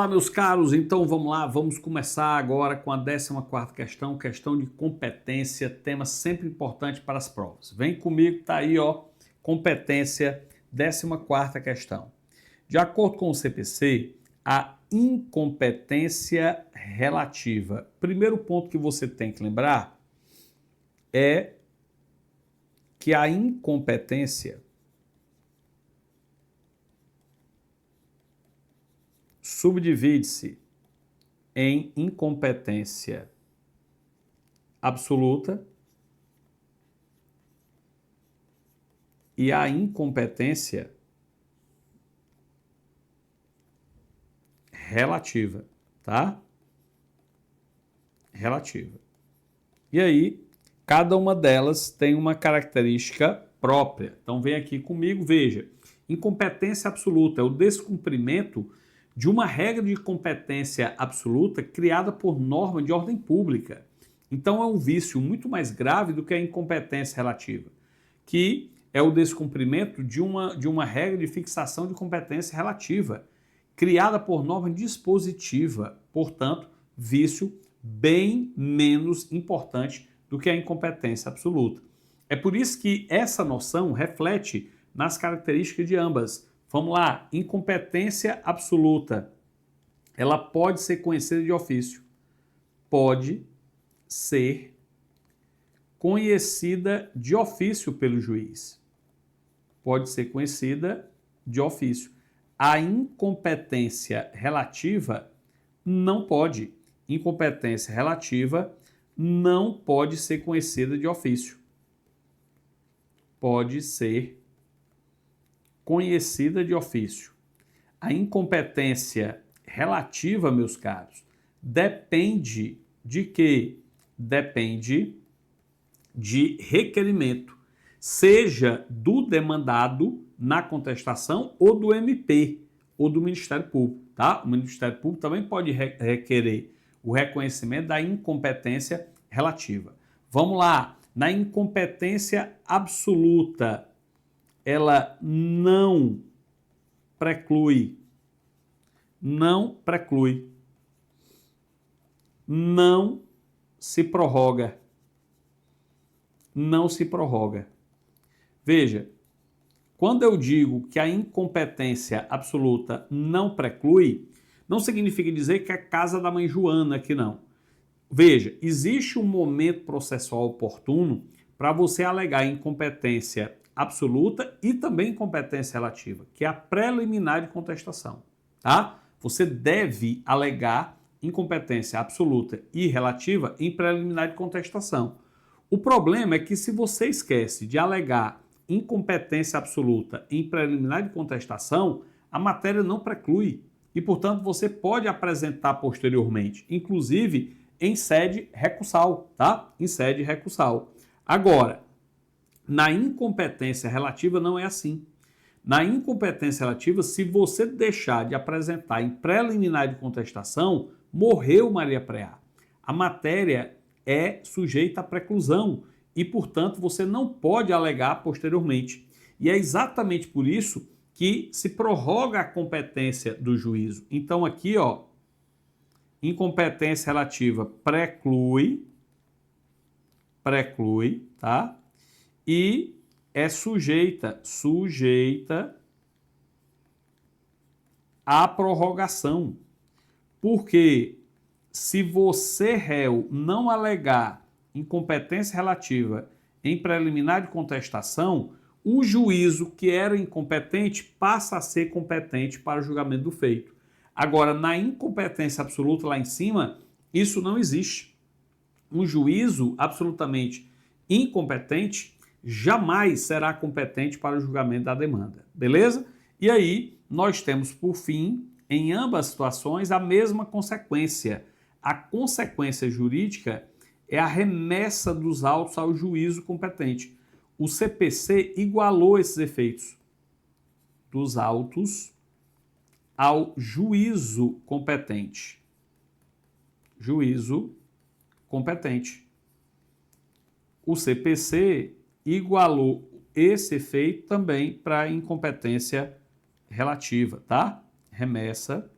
lá, meus caros, então vamos lá, vamos começar agora com a 14ª questão, questão de competência, tema sempre importante para as provas. Vem comigo, tá aí, ó, competência, 14ª questão. De acordo com o CPC, a incompetência relativa. Primeiro ponto que você tem que lembrar é que a incompetência subdivide-se em incompetência absoluta e a incompetência relativa, tá? Relativa. E aí, cada uma delas tem uma característica própria. Então, vem aqui comigo, veja. Incompetência absoluta é o descumprimento de uma regra de competência absoluta criada por norma de ordem pública. Então, é um vício muito mais grave do que a incompetência relativa, que é o descumprimento de uma regra de fixação de competência relativa, criada por norma dispositiva, portanto, vício bem menos importante do que a incompetência absoluta. É por isso que essa noção reflete nas características de ambas. Vamos lá, incompetência absoluta, ela pode ser conhecida de ofício, pode ser conhecida de ofício pelo juiz, pode ser conhecida de ofício. A incompetência relativa não pode. Incompetência relativa não pode ser conhecida de ofício. Pode ser conhecida de ofício. A incompetência relativa, meus caros, depende de quê? Depende de requerimento, seja do demandado na contestação ou do MP, ou do Ministério Público, tá? O Ministério Público também pode requerer o reconhecimento da incompetência relativa. Vamos lá, na incompetência absoluta, ela não preclui, não se prorroga, não se prorroga. Veja, quando eu digo que a incompetência absoluta não preclui, não significa dizer que é casa da mãe Joana aqui não. Veja, existe um momento processual oportuno para você alegar incompetência absoluta e também incompetência relativa, que é a preliminar de contestação, tá? Você deve alegar incompetência absoluta e relativa em preliminar de contestação. O problema é que se você esquece de alegar incompetência absoluta em preliminar de contestação, a matéria não preclui e, portanto, você pode apresentar posteriormente, inclusive em sede recursal, tá? Em sede recursal. Agora, na incompetência relativa não é assim. Na incompetência relativa, se você deixar de apresentar em preliminar de contestação, morreu Maria Preá. A matéria é sujeita à preclusão e, portanto, você não pode alegar posteriormente. E é exatamente por isso que se prorroga a competência do juízo. Então, aqui, ó, incompetência relativa preclui, tá? E é sujeita à prorrogação. Porque se você, réu, não alegar incompetência relativa em preliminar de contestação, o juízo que era incompetente passa a ser competente para o julgamento do feito. Agora, na incompetência absoluta lá em cima, isso não existe. Um juízo absolutamente incompetente jamais será competente para o julgamento da demanda, beleza? E aí, nós temos, por fim, em ambas situações, a mesma consequência. A consequência jurídica é a remessa dos autos ao juízo competente. O CPC igualou esses efeitos dos autos ao juízo competente. Juízo competente. O CPC igualou esse efeito também para a incompetência relativa, tá? Remessa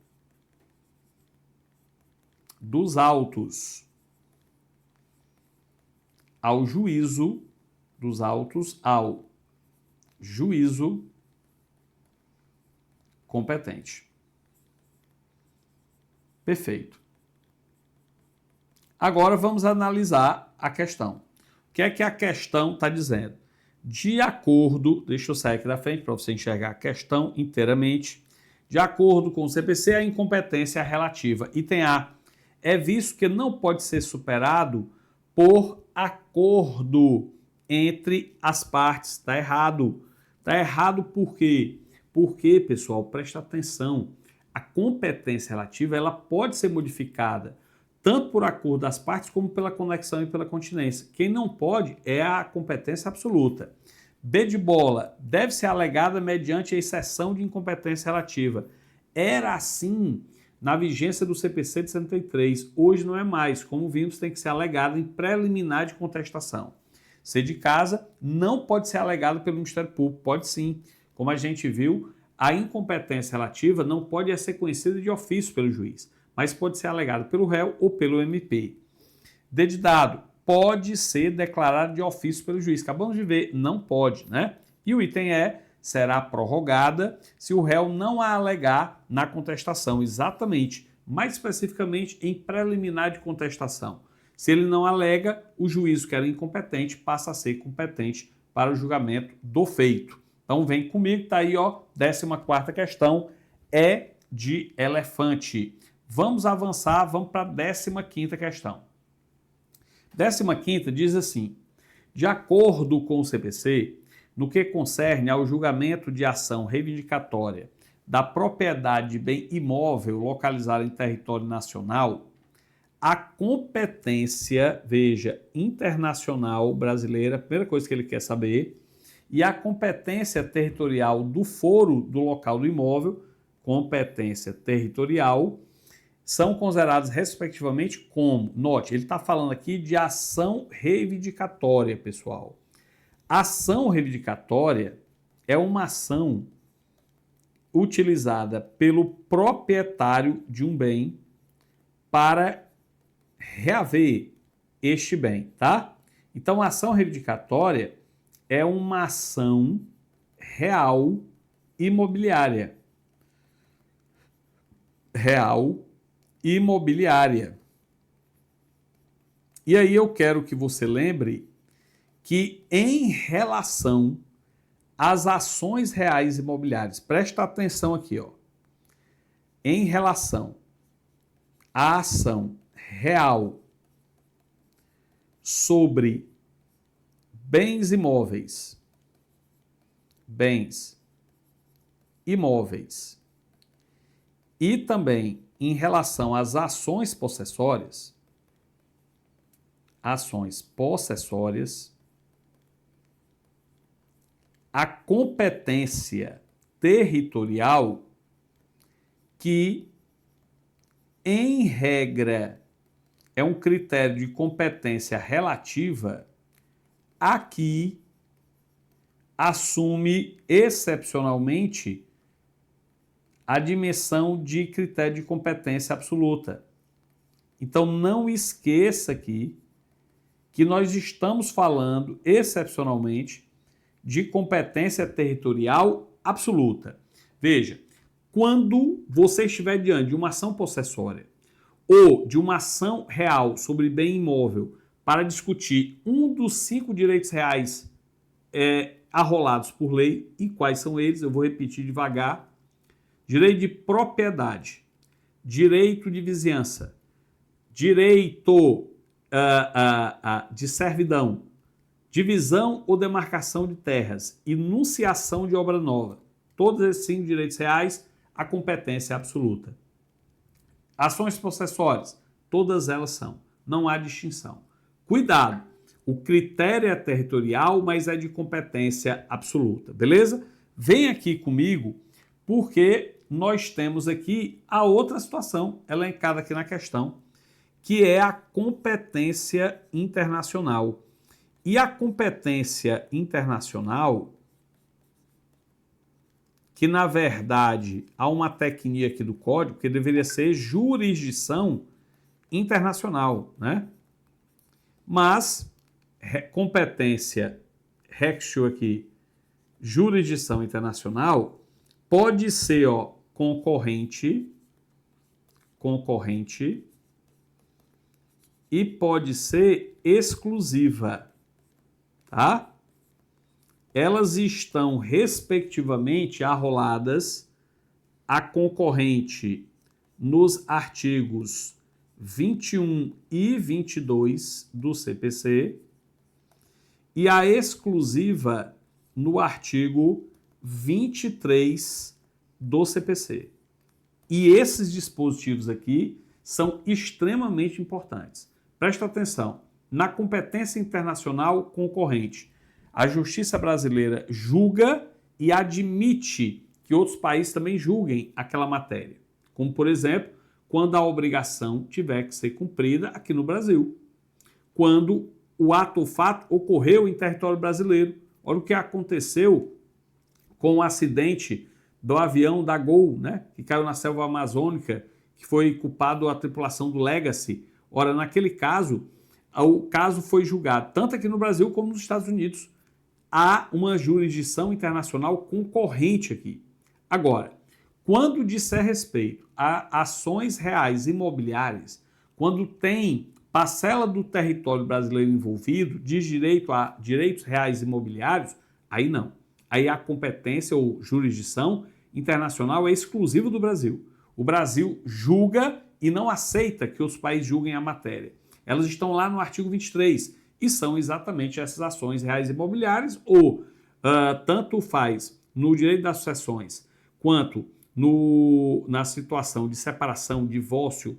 dos autos ao juízo, dos autos ao juízo competente. Perfeito. Agora vamos analisar a questão. O que é que a questão está dizendo? De acordo, deixa eu sair aqui da frente para você enxergar a questão inteiramente. De acordo com o CPC, a incompetência relativa. Item A. É visto que não pode ser superado por acordo entre as partes. Está errado. Está errado por quê? Porque, pessoal, presta atenção. A competência relativa ela pode ser modificada tanto por acordo das partes como pela conexão e pela continência. Quem não pode é a competência absoluta. B de bola, deve ser alegada mediante a exceção de incompetência relativa. Era assim na vigência do CPC de 73. Hoje não é mais. Como vimos, tem que ser alegada em preliminar de contestação. C de casa, não pode ser alegada pelo Ministério Público. Pode sim. Como a gente viu, a incompetência relativa não pode ser conhecida de ofício pelo juiz, mas pode ser alegada pelo réu ou pelo MP. D de dado, pode ser declarado de ofício pelo juiz. Acabamos de ver, não pode, né? E o item E será prorrogada se o réu não a alegar na contestação, exatamente, mais especificamente em preliminar de contestação. Se ele não alega, o juízo que era incompetente passa a ser competente para o julgamento do feito. Então vem comigo, tá aí, ó, 14ª questão, E de elefante. Vamos avançar, vamos para a 15ª questão. 15ª diz assim: de acordo com o CPC, no que concerne ao julgamento de ação reivindicatória da propriedade de bem imóvel localizado em território nacional, a competência, veja, internacional brasileira, primeira coisa que ele quer saber, e a competência territorial do foro do local do imóvel, competência territorial, são considerados respectivamente como, note, ele está falando aqui de ação reivindicatória, pessoal. Ação reivindicatória é uma ação utilizada pelo proprietário de um bem para reaver este bem, tá? Então, a ação reivindicatória é uma ação real imobiliária. Real imobiliária. E aí eu quero que você lembre que em relação às ações reais imobiliárias, presta atenção aqui, ó. Em relação à ação real sobre bens imóveis, e também em relação às ações possessórias, a competência territorial, que em regra é um critério de competência relativa, aqui assume excepcionalmente a dimensão de critério de competência absoluta. Então não esqueça aqui que nós estamos falando excepcionalmente de competência territorial absoluta. Veja, quando você estiver diante de uma ação possessória ou de uma ação real sobre bem imóvel para discutir um dos 5 direitos reais arrolados por lei, e quais são eles, eu vou repetir devagar: direito de propriedade, direito de vizinhança, direito de servidão, divisão ou demarcação de terras, enunciação de obra nova. Todos esses 5 direitos reais, a competência é absoluta. Ações possessórias, todas elas são. Não há distinção. Cuidado, o critério é territorial, mas é de competência absoluta, beleza? Vem aqui comigo, porque nós temos aqui a outra situação elencada aqui na questão, que é a competência internacional. E a competência internacional, que na verdade há uma tecnia aqui do código, que deveria ser jurisdição, internacional, Mas competência Rectio aqui, jurisdição internacional, pode ser, concorrente e pode ser exclusiva, tá? Elas estão respectivamente arroladas a concorrente nos artigos 21 e 22 do CPC e a exclusiva no artigo 23 do CPC. E esses dispositivos aqui são extremamente importantes. Presta atenção, na competência internacional concorrente, a justiça brasileira julga e admite que outros países também julguem aquela matéria. Como, por exemplo, quando a obrigação tiver que ser cumprida aqui no Brasil. Quando o ato ou fato ocorreu em território brasileiro. Olha o que aconteceu com o acidente do avião da Gol, que caiu na selva amazônica, que foi culpado a tripulação do Legacy. Ora, naquele caso, o caso foi julgado tanto aqui no Brasil como nos Estados Unidos. Há uma jurisdição internacional concorrente aqui. Agora, quando disser respeito a ações reais imobiliárias, quando tem parcela do território brasileiro envolvido, diz direito a direitos reais imobiliários, aí não. Aí a competência ou jurisdição internacional é exclusiva do Brasil. O Brasil julga e não aceita que os países julguem a matéria. Elas estão lá no artigo 23 e são exatamente essas ações reais imobiliárias ou tanto faz no direito das sucessões quanto na situação de separação, divórcio,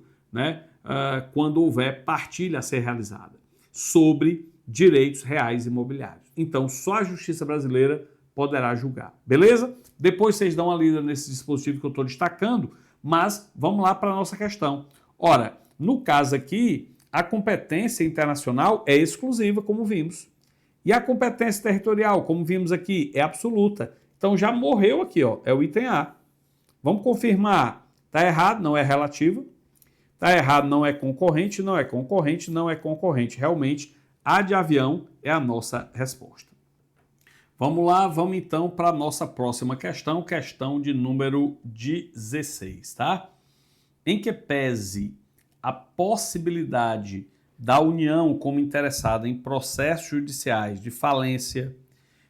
quando houver partilha a ser realizada sobre direitos reais imobiliários. Então, só a justiça brasileira poderá julgar. Beleza? Depois vocês dão uma lida nesse dispositivo que eu estou destacando, mas vamos lá para a nossa questão. Ora, no caso aqui, a competência internacional é exclusiva, como vimos. E a competência territorial, como vimos aqui, é absoluta. Então já morreu aqui, é o item A. Vamos confirmar. Está errado, não é relativa. Está errado, não é concorrente, não é concorrente, não é concorrente. Realmente, A de avião é a nossa resposta. Vamos lá, vamos então para a nossa próxima questão, questão de número 16, tá? Em que pese a possibilidade da União como interessada em processos judiciais de falência,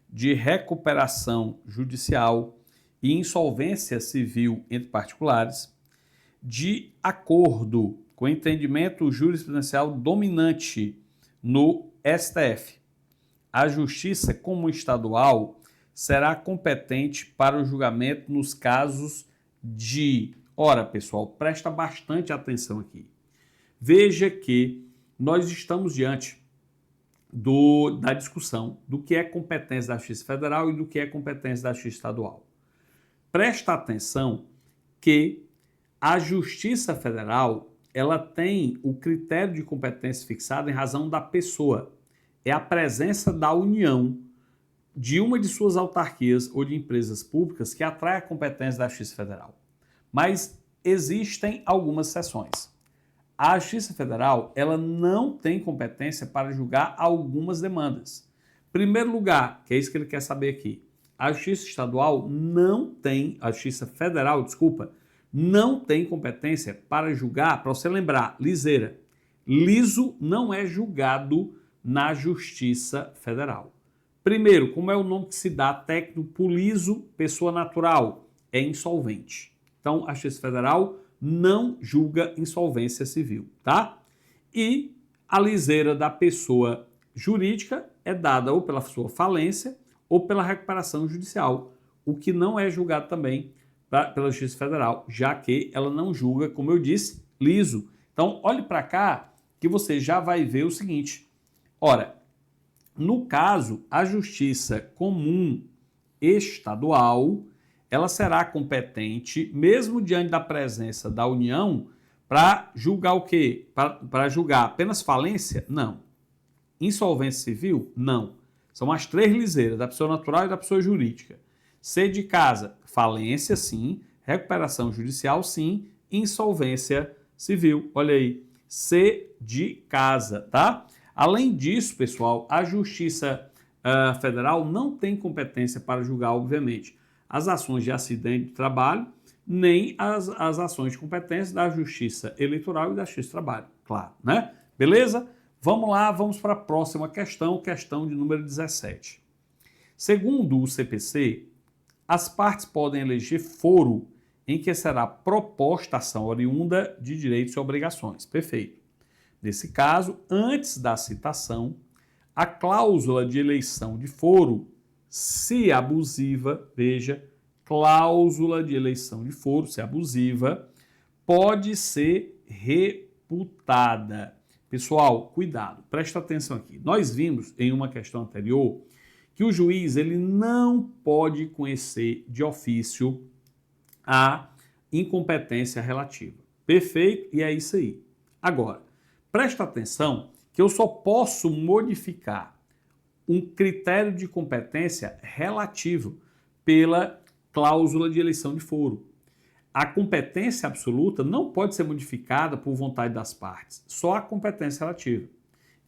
de recuperação judicial e insolvência civil entre particulares, de acordo com o entendimento jurisprudencial dominante no STF, a Justiça Comum Estadual será competente para o julgamento nos casos de... Ora, pessoal, presta bastante atenção aqui. Veja que nós estamos diante da discussão do que é competência da Justiça Federal e do que é competência da Justiça Estadual. Presta atenção que a Justiça Federal ela tem o critério de competência fixado em razão da pessoa. É a presença da União de uma de suas autarquias ou de empresas públicas que atrai a competência da Justiça Federal. Mas existem algumas exceções. A Justiça Federal ela não tem competência para julgar algumas demandas. Primeiro lugar, que é isso que ele quer saber aqui, a Justiça Estadual não tem, a Justiça Federal, não tem competência para julgar, para você lembrar, liseira. Liso não é julgado na Justiça Federal. Primeiro, como é o nome que se dá técnico por liso, pessoa natural, é insolvente. Então, a Justiça Federal não julga insolvência civil, tá? E a liseira da pessoa jurídica é dada ou pela sua falência ou pela recuperação judicial, o que não é julgado também pela Justiça Federal, já que ela não julga, como eu disse, liso. Então, olhe para cá que você já vai ver o seguinte. Ora, no caso, a Justiça Comum Estadual, ela será competente, mesmo diante da presença da União, para julgar o quê? Para julgar apenas falência? Não. Insolvência civil? Não. São as três liseiras, da pessoa natural e da pessoa jurídica. C de casa, falência, sim. Recuperação judicial, sim. Insolvência civil. Olha aí. C de casa, tá? Além disso, pessoal, a Justiça Federal não tem competência para julgar, obviamente, as ações de acidente de trabalho, nem as ações de competência da Justiça Eleitoral e da Justiça do Trabalho, claro, né? Beleza? Vamos lá, vamos para a próxima questão, questão de número 17. Segundo o CPC, as partes podem eleger foro em que será proposta ação oriunda de direitos e obrigações. Perfeito. Nesse caso, antes da citação, a cláusula de eleição de foro, se abusiva, veja, cláusula de eleição de foro, se abusiva, pode ser reputada. Pessoal, cuidado, presta atenção aqui. Nós vimos em uma questão anterior que o juiz ele não pode conhecer de ofício a incompetência relativa. Perfeito? E é isso aí. Agora, presta atenção que eu só posso modificar um critério de competência relativo pela cláusula de eleição de foro. A competência absoluta não pode ser modificada por vontade das partes, só a competência relativa.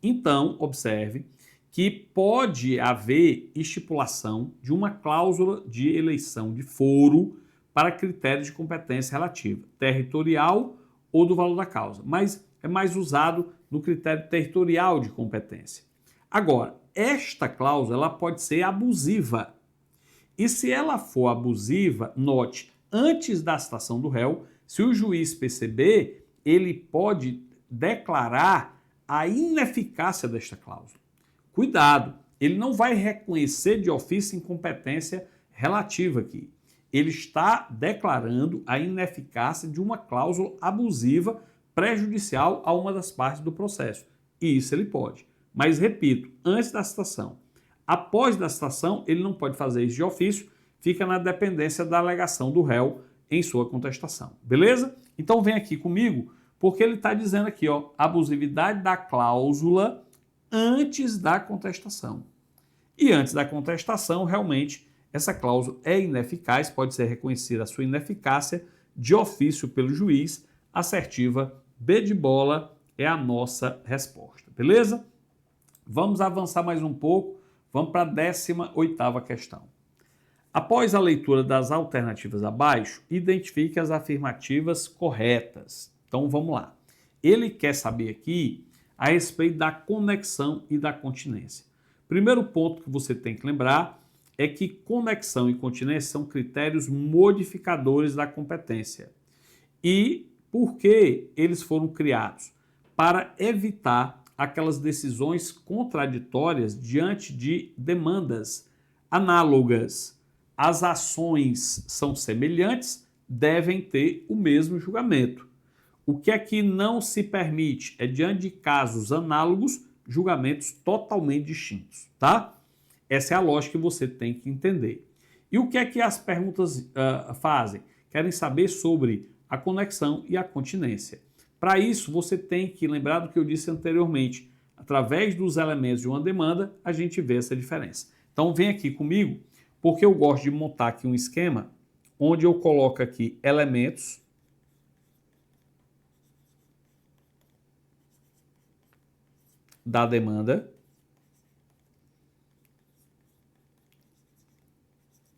Então, observe que pode haver estipulação de uma cláusula de eleição de foro para critérios de competência relativa, territorial ou do valor da causa, mas é mais usado no critério territorial de competência. Agora, esta cláusula ela pode ser abusiva. E se ela for abusiva, note, antes da citação do réu, se o juiz perceber, ele pode declarar a ineficácia desta cláusula. Cuidado, ele não vai reconhecer de ofício incompetência relativa aqui. Ele está declarando a ineficácia de uma cláusula abusiva prejudicial a uma das partes do processo. E isso ele pode. Mas, repito, antes da citação. Após da citação, ele não pode fazer isso de ofício, fica na dependência da alegação do réu em sua contestação. Beleza? Então vem aqui comigo, porque ele está dizendo aqui, ó, abusividade da cláusula antes da contestação. E antes da contestação, realmente, essa cláusula é ineficaz, pode ser reconhecida a sua ineficácia de ofício pelo juiz, assertiva B de bola é a nossa resposta, beleza? Vamos avançar mais um pouco, vamos para a 18ª questão. Após a leitura das alternativas abaixo, identifique as afirmativas corretas. Então vamos lá. Ele quer saber aqui a respeito da conexão e da continência. Primeiro ponto que você tem que lembrar é que conexão e continência são critérios modificadores da competência. E por que eles foram criados? Para evitar aquelas decisões contraditórias diante de demandas análogas. As ações são semelhantes, devem ter o mesmo julgamento. O que é que não se permite é, diante de casos análogos, julgamentos totalmente distintos, tá? Essa é a lógica que você tem que entender. E o que é que as perguntas fazem? Querem saber sobre a conexão e a continência. Para isso, você tem que lembrar do que eu disse anteriormente. Através dos elementos de uma demanda, a gente vê essa diferença. Então, vem aqui comigo, porque eu gosto de montar aqui um esquema onde eu coloco aqui elementos da demanda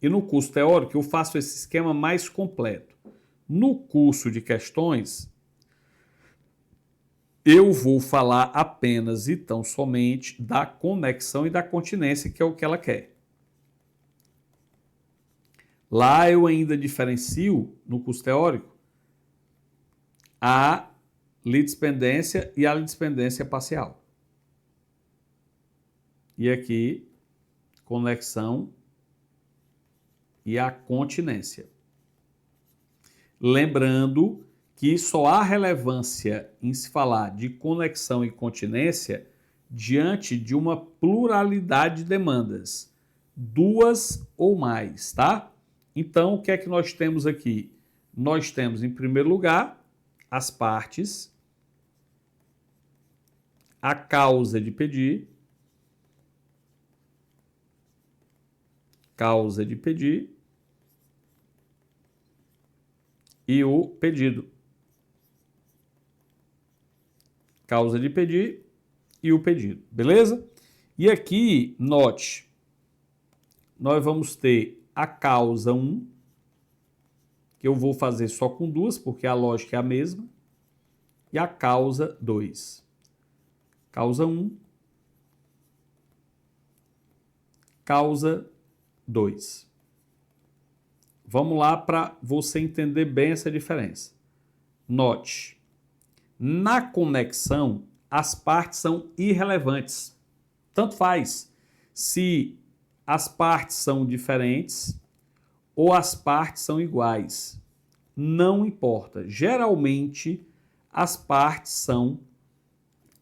e no curso teórico eu faço esse esquema mais completo. No curso de questões, eu vou falar apenas e tão somente da conexão e da continência, que é o que ela quer. Lá eu ainda diferencio, no curso teórico, a litispendência e a litispendência parcial. E aqui, conexão e a continência. Lembrando que só há relevância em se falar de conexão e continência diante de uma pluralidade de demandas, duas ou mais, tá? Então, o que é que nós temos aqui? Nós temos, em primeiro lugar, as partes, a causa de pedir, e o pedido. causa de pedir e o pedido, beleza? E aqui, note, nós vamos ter a causa 1, que eu vou fazer só com duas, porque a lógica é a mesma, e a causa 2. Causa 1, causa 2. Vamos lá para você entender bem essa diferença. Note, na conexão, as partes são irrelevantes. Tanto faz se as partes são diferentes ou as partes são iguais. Não importa. Geralmente, as partes são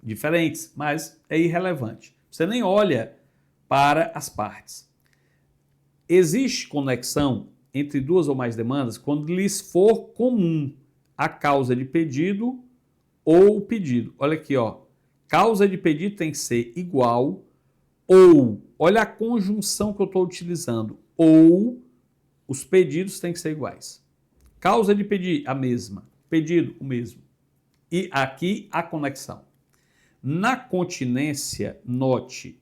diferentes, mas é irrelevante. Você nem olha para as partes. Existe conexão entre duas ou mais demandas quando lhes for comum a causa de pedido ou o pedido. Olha aqui, ó. Causa de pedido tem que ser igual ou, olha a conjunção que eu estou utilizando, ou os pedidos têm que ser iguais. Causa de pedir, a mesma. Pedido, o mesmo. E aqui a conexão. Na continência, note,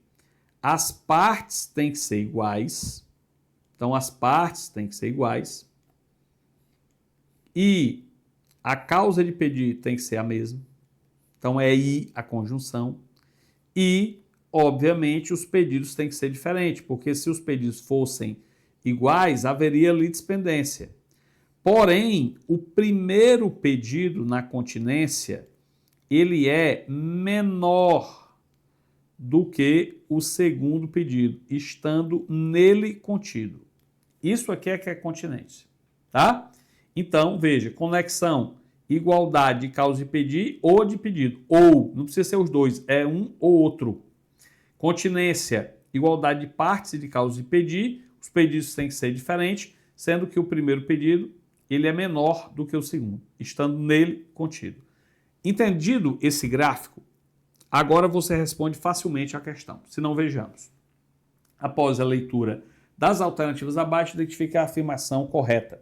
as partes têm que ser iguais. Então, as partes têm que ser iguais. E a causa de pedir tem que ser a mesma. Então, é I a conjunção. E, obviamente, os pedidos têm que ser diferentes, porque se os pedidos fossem iguais, haveria litispendência. Porém, o primeiro pedido na continência, ele é menor do que o segundo pedido, estando nele contido. Isso aqui é que é continência, tá? Então, veja, conexão, igualdade de causa de pedir ou de pedido. Ou, não precisa ser os dois, é um ou outro. Continência, igualdade de partes e de causa de pedir. Os pedidos têm que ser diferentes, sendo que o primeiro pedido ele é menor do que o segundo, estando nele contido. Entendido esse gráfico, agora você responde facilmente a questão. Se não, vejamos. Após a leitura das alternativas abaixo, identifique a afirmação correta.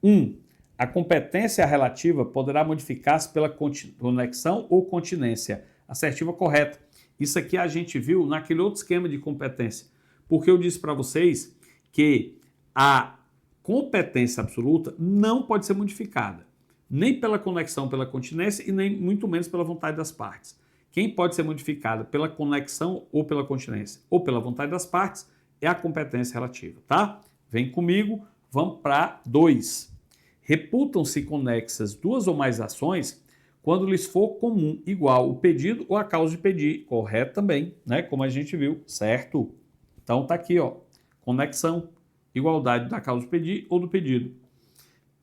1. A competência relativa poderá modificar-se pela conexão ou continência. Assertiva correta. Isso aqui a gente viu naquele outro esquema de competência. Porque eu disse para vocês que a competência absoluta não pode ser modificada. Nem pela conexão, pela continência e nem muito menos pela vontade das partes. Quem pode ser modificada pela conexão ou pela continência ou pela vontade das partes é a competência relativa, tá? Vem comigo, vamos para 2. Reputam-se conexas duas ou mais ações quando lhes for comum, igual o pedido ou a causa de pedir. Correto também, né? Como a gente viu, certo? Então tá aqui, ó. Conexão, igualdade da causa de pedir ou do pedido.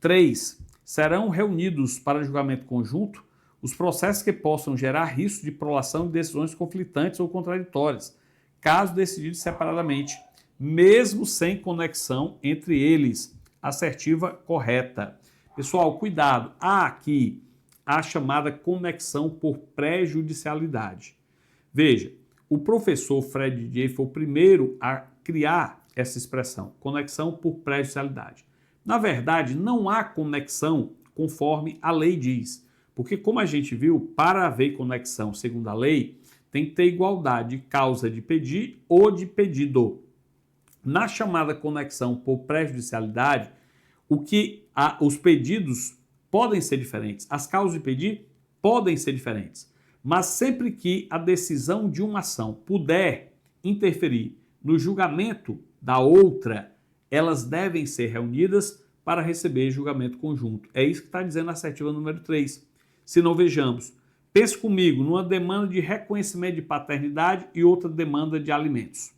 3. Serão reunidos para julgamento conjunto os processos que possam gerar risco de prolação de decisões conflitantes ou contraditórias, caso decididos separadamente, mesmo sem conexão entre eles. Assertiva correta. Pessoal, cuidado. Há aqui a chamada conexão por prejudicialidade. Veja, o professor Fred J. foi o primeiro a criar essa expressão, conexão por prejudicialidade. Na verdade, não há conexão conforme a lei diz, porque como a gente viu, para haver conexão segundo a lei, tem que ter igualdade de causa de pedir ou de pedido. Na chamada conexão por prejudicialidade, os pedidos podem ser diferentes, as causas de pedir podem ser diferentes, mas sempre que a decisão de uma ação puder interferir no julgamento da outra, elas devem ser reunidas para receber julgamento conjunto. É isso que está dizendo a assertiva número 3. Se não, vejamos. Pense comigo numa demanda de reconhecimento de paternidade e outra demanda de alimentos.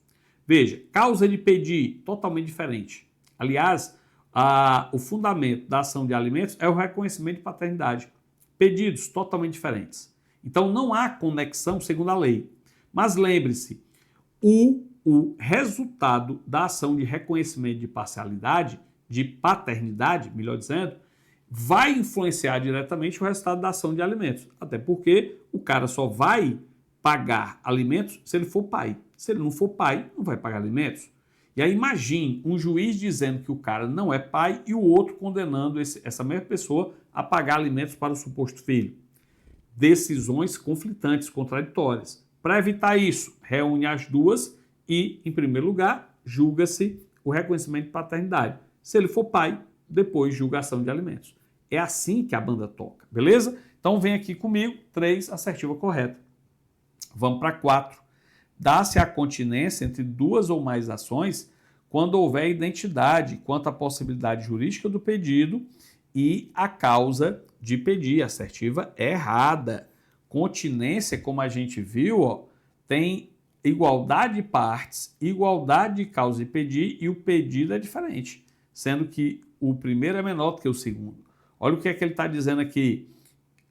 Veja, causa de pedir, totalmente diferente. Aliás, o fundamento da ação de alimentos é o reconhecimento de paternidade. Pedidos totalmente diferentes. Então, não há conexão segundo a lei. Mas lembre-se, o resultado da ação de reconhecimento de parcialidade, de paternidade, melhor dizendo, vai influenciar diretamente o resultado da ação de alimentos. Até porque o cara só vai pagar alimentos se ele for pai. Se ele não for pai, não vai pagar alimentos. E aí imagine um juiz dizendo que o cara não é pai e o outro condenando essa mesma pessoa a pagar alimentos para o suposto filho. decisões conflitantes, contraditórias. Para evitar isso, reúne as duas e, em primeiro lugar, julga-se o reconhecimento de paternidade. Se ele for pai, depois julgação de alimentos. É assim que a banda toca, beleza? Então vem aqui comigo, 3, assertiva correta. Vamos para 4. Dá-se a continência entre duas ou mais ações quando houver identidade quanto à possibilidade jurídica do pedido e a causa de pedir. Assertiva errada. Continência, como a gente viu, ó, tem igualdade de partes, igualdade de causa de pedir e o pedido é diferente, sendo que o primeiro é menor do que o segundo. Olha o que é que ele está dizendo aqui.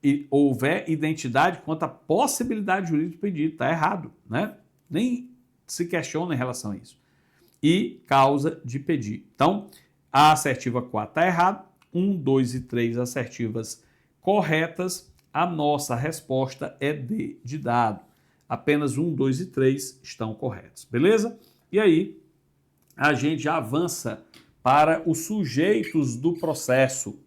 E houver identidade quanto à possibilidade jurídica do pedido. Está errado, né? Nem se questiona em relação a isso. E causa de pedir. Então, a assertiva 4 está errada. 1, 2 e 3 assertivas corretas. A nossa resposta é D de dado. Apenas 1, 2 e 3 estão corretos. Beleza? E aí, a gente já avança para os sujeitos do processo.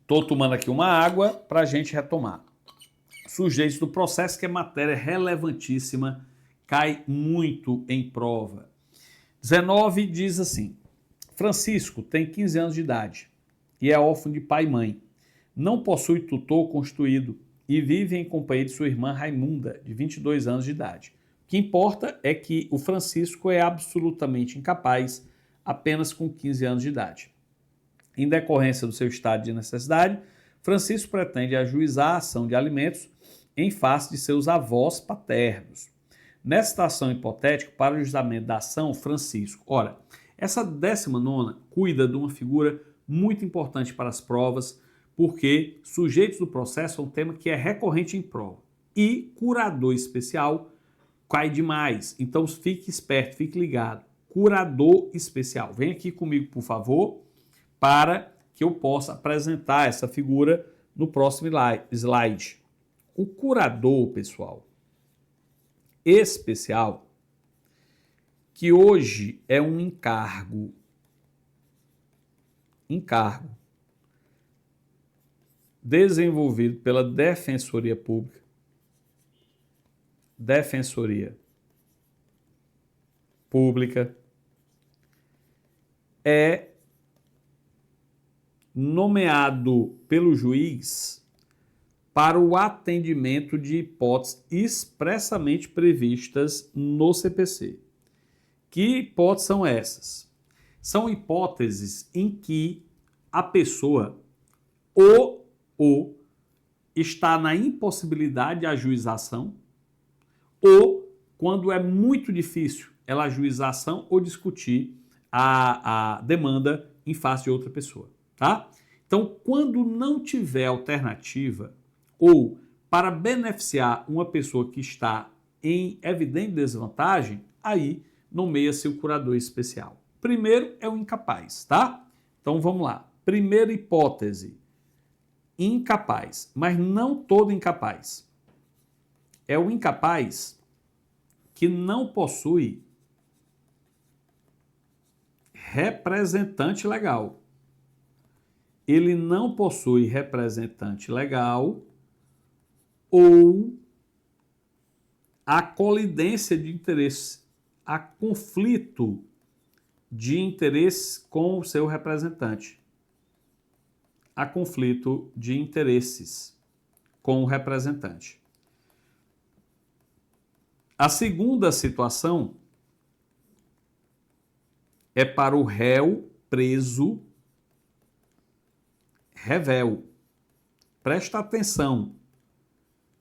Estou tomando aqui uma água para a gente retomar. Sujeitos do processo, que é matéria relevantíssima, cai muito em prova. 19 diz assim: Francisco tem 15 anos de idade e é órfão de pai e mãe. Não possui tutor constituído e vive em companhia de sua irmã Raimunda, de 22 anos de idade. O que importa é que o Francisco é absolutamente incapaz, apenas com 15 anos de idade. Em decorrência do seu estado de necessidade, Francisco pretende ajuizar a ação de alimentos em face de seus avós paternos. Nessa situação hipotética, para o ajuizamento da ação, Francisco. Ora, essa 19ª cuida de uma figura muito importante para as provas, porque sujeitos do processo é um tema que é recorrente em prova. E curador especial cai demais. Então fique esperto, fique ligado. Curador especial. Vem aqui comigo, por favor, para que eu possa apresentar essa figura no próximo slide. O curador, pessoal, especial, que hoje é um encargo desenvolvido pela Defensoria Pública, é nomeado pelo juiz para o atendimento de hipóteses expressamente previstas no CPC. Que hipóteses são essas? São hipóteses em que a pessoa ou está na impossibilidade de ajuização, ou quando é muito difícil ela ajuizar a ação ou discutir a demanda em face de outra pessoa. Tá? Então, quando não tiver alternativa ou para beneficiar uma pessoa que está em evidente desvantagem, aí nomeia-se o curador especial. Primeiro é o incapaz, tá? Então vamos lá. Primeira hipótese, incapaz, mas não todo incapaz. É o incapaz que não possui representante legal. Ele não possui representante legal ou a colidência de interesse, a conflito de interesse com o seu representante. A conflito de interesses com o representante. A segunda situação é para o réu preso revel. Presta atenção.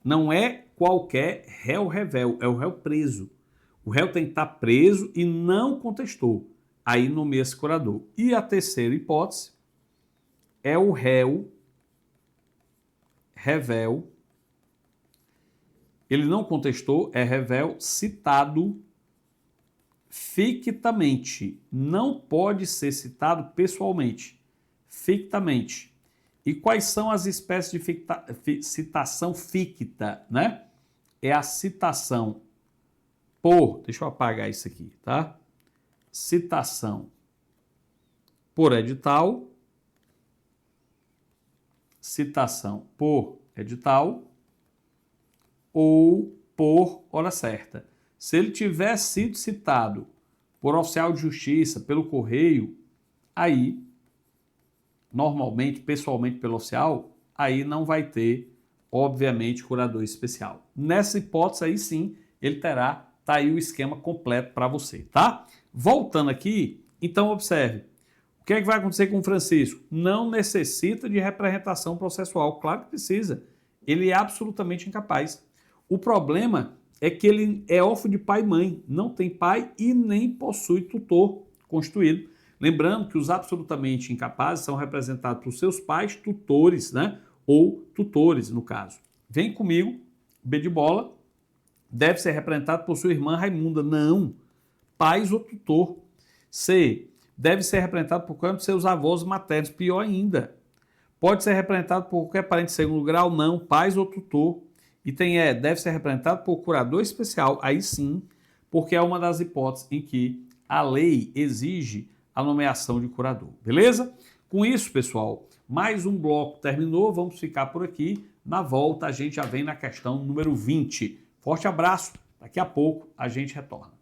Não é qualquer réu revel, é o réu preso. O réu tem que estar preso e não contestou. Aí nomeia-se curador. E a terceira hipótese é o réu revel. Ele não contestou, é revel citado fictamente. Não pode ser citado pessoalmente. Fictamente. E quais são as espécies de citação ficta, né? É a citação por, deixa eu apagar isso aqui, tá? Citação por edital citação por edital ou por hora certa. Se ele tiver sido citado por oficial de justiça, pelo correio, aí, normalmente, pessoalmente pelo oficial, aí não vai ter, obviamente, curador especial. Nessa hipótese aí sim, ele terá, tá aí o esquema completo para você, tá? Voltando aqui, então observe, o que é que vai acontecer com o Francisco? Não necessita de representação processual, claro que precisa, ele é absolutamente incapaz. O problema é que ele é órfão de pai e mãe, não tem pai e nem possui tutor constituído. Lembrando que os absolutamente incapazes são representados por seus pais, tutores, né? Ou tutores, no caso. Vem comigo, B de bola, deve ser representado por sua irmã Raimunda. Não, pais ou tutor. C, deve ser representado por qualquer de seus avós maternos. Pior ainda, pode ser representado por qualquer parente de segundo grau. Não, pais ou tutor. E tem deve ser representado por curador especial. Aí sim, porque é uma das hipóteses em que a lei exige a nomeação de curador. Beleza? Com isso, pessoal, mais um bloco terminou. Vamos ficar por aqui. Na volta, a gente já vem na questão número 20. Forte abraço. Daqui a pouco a gente retorna.